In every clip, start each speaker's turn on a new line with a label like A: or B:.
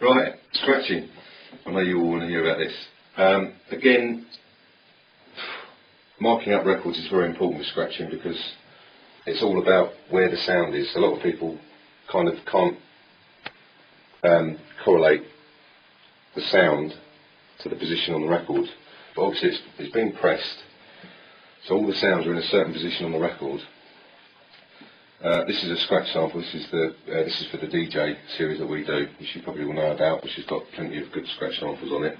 A: Right, scratching. I know you all want to hear about this. Again, marking up records is very important with scratching because it's all about where the sound is. A lot of people kind of can't correlate the sound to the position on the record, but obviously it's being pressed, so all the sounds are in a certain position on the record. This is a scratch sample. This is for the DJ series that we do, which you probably will know about, which has got plenty of good scratch samples on it.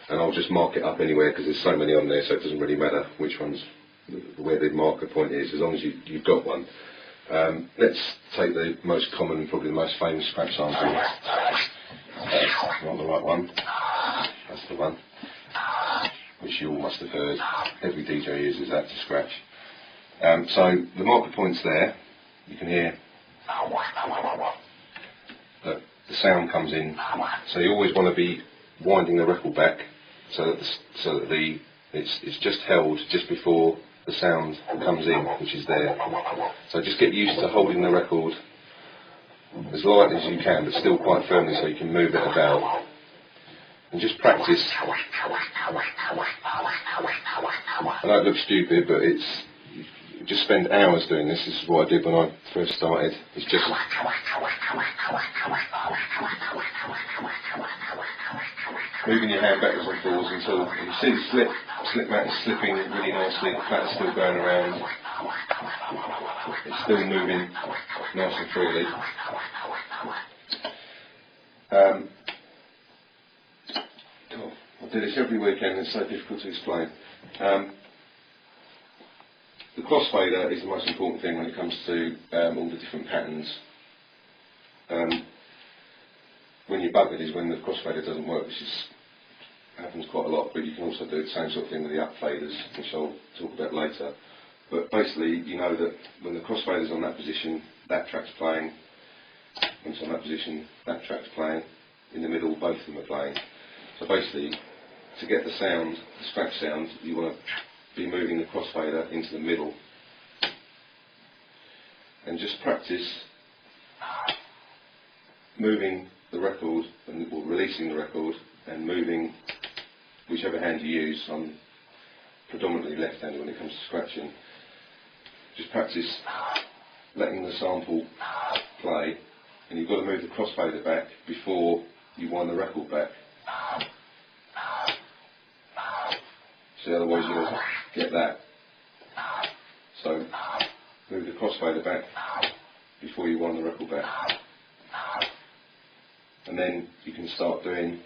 A: And I'll just mark it up anywhere because there's so many on there, so it doesn't really matter which one's where the marker point is, as long as you've got one. Let's take the most common, probably the most famous scratch sample. Not the right one. That's the one, which you all must have heard. Every DJ uses that to scratch. So the marker point's there. You can hear that the sound comes in. So you always want to be winding the record back so that it's just held just before the sound comes in, which is there. So just get used to holding the record as light as you can, but still quite firmly so you can move it about. And just practice. I know it looks stupid, but just spend hours doing this. This is what I did when I first started. It's just moving your hand backwards and forwards until you see the slip mat is slipping really nicely, the flat's still going around, it's still moving nice and freely. I do this every weekend, it's so difficult to explain. The crossfader is the most important thing when it comes to all the different patterns. When you're buggered is when the crossfader doesn't work, which happens quite a lot, but you can also do the same sort of thing with the up faders, which I'll talk about later. But basically, you know that when the crossfader's on that position, that track's playing. When it's on that position, that track's playing. In the middle, both of them are playing. So basically, to get the sound, the scratch sound, you want to be moving the crossfader into the middle. And just practice moving the record, or releasing the record, and moving whichever hand you use. I'm predominantly left-handed when it comes to scratching. Just practice letting the sample play, and you've got to move the crossfader back before you wind the record back. See, otherwise you'll get that. So move the crossfader back before you wind the record back. And then you can start doing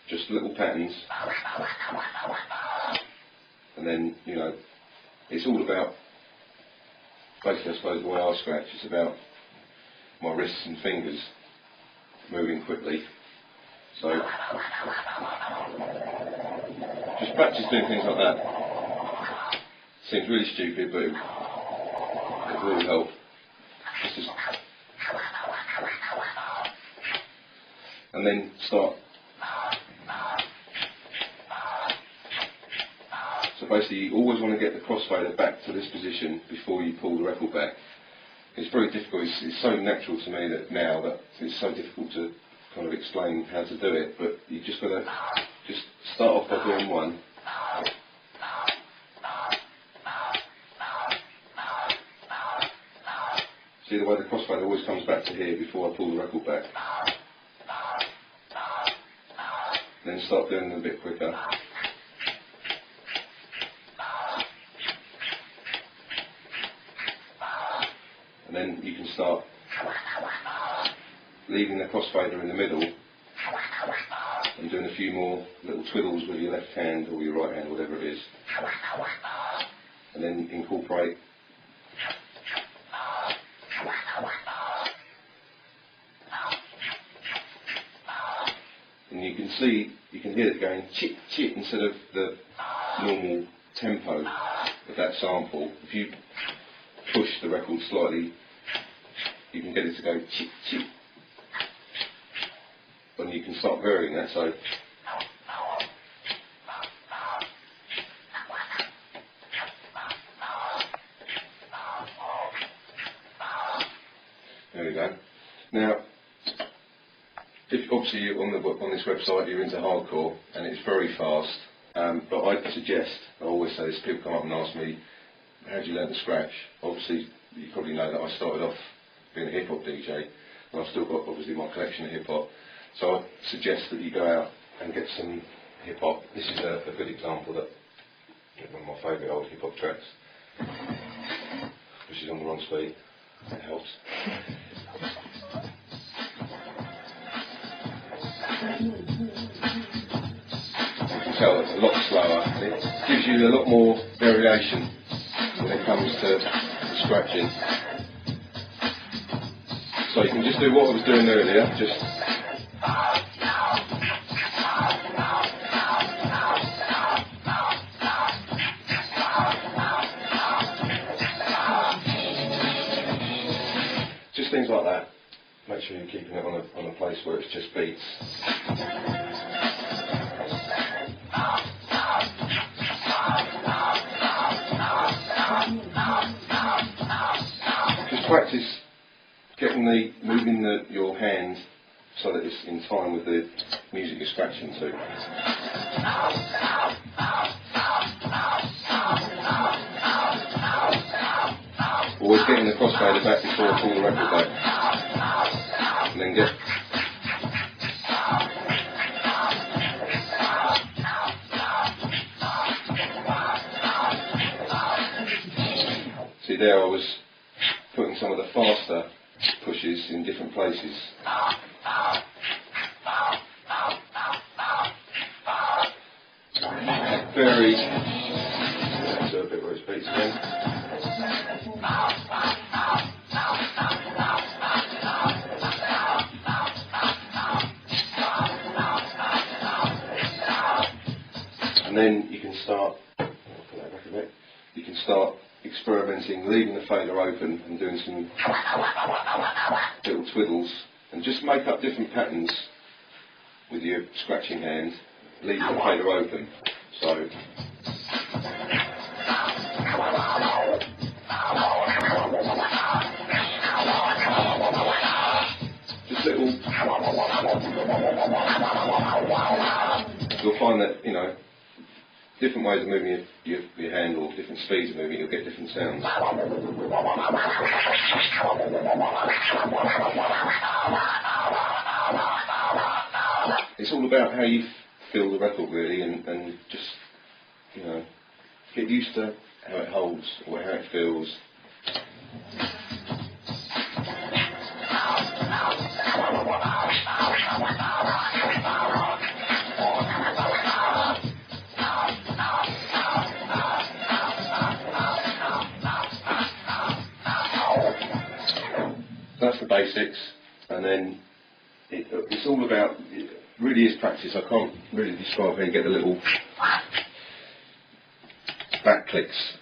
A: just little patterns. And then, you know, it's all about, basically I suppose the way I scratch, it's about my wrists and fingers moving quickly. So just practice doing things like that. Seems really stupid, but it will help. Just and then start. So basically you always want to get the crossfader back to this position before you pull the record back. It's very difficult, it's so natural to me that now that it's so difficult to kind of explain how to do it, but you just got to just start off by doing one. See the way the crossfader always comes back to here before I pull the record back. Then start doing them a bit quicker. And then you can start leaving the crossfader in the middle and doing a few more little twiddles with your left hand or your right hand, whatever it is. And then incorporate and you can see, you can hear it going chit chit instead of the normal tempo of that sample. If you push the record slightly, you can get it to go chit chit. And you can start varying that, so there we go. Now obviously on this website you're into hardcore and it's very fast, but I'd suggest, I always say this, people come up and ask me, how do you learn to scratch? Obviously you probably know that I started off being a hip hop DJ, and I've still got obviously my collection of hip hop, so I'd suggest that you go out and get some hip hop. This is a good example, that one of my favourite old hip hop tracks, which is on the wrong speed. It helps. So it's a lot slower. It gives you a lot more variation when it comes to scratching. So you can just do what I was doing earlier, just things like that. Make sure you're keeping it on a place where it's just beats. Just practice moving your hand so that it's in time with the music you're scratching to. Always getting the crossfader back before I pull the record back, and then get. See there, I was putting some of the faster pushes in different places. Very. That's a bit where it beats again. And then you can start, I'll put that back a bit, you can start experimenting, leaving the fader open and doing some little twiddles, and just make up different patterns with your scratching hand, leaving the fader open. So just little, you'll find that, you know, different ways of moving your hand, or different speeds of moving, you'll get different sounds. It's all about how you feel the record, really, and just, you know, get used to how it holds or how it feels. That's the basics, and then it's all about, it really is practice. I can't really describe how you get the little back clicks.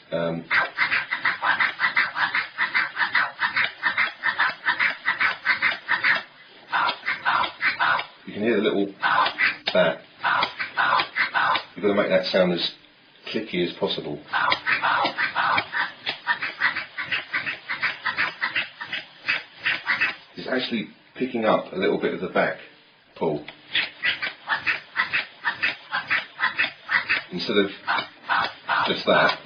A: You can hear the little bat. You've got to make that sound as clicky as possible. It's actually picking up a little bit of the back pull. Instead of just that,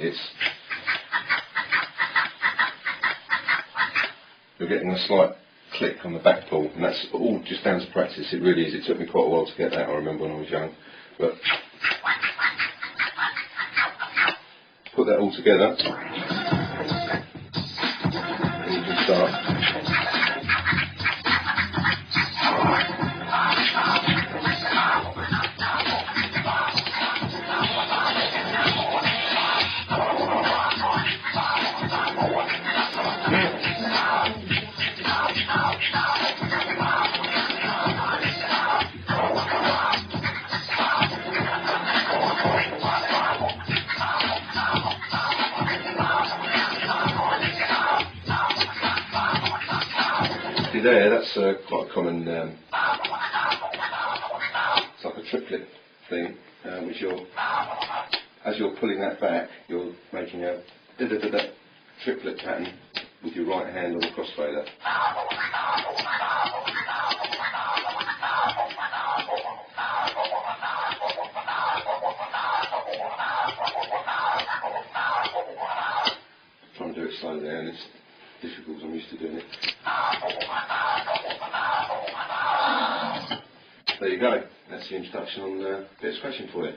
A: you're getting a slight click on the back pull, and that's all just down to practice. It really is. It took me quite a while to get that, I remember when I was young. But put that all together, and you can start. There, that's quite a common, it's like a triplet thing, which as you're pulling that back, you're making a triplet pattern with your right hand on the crossfader. do it slowly and it's difficult, I'm used to doing it. There you go, that's the introduction on a bit of scratching for you.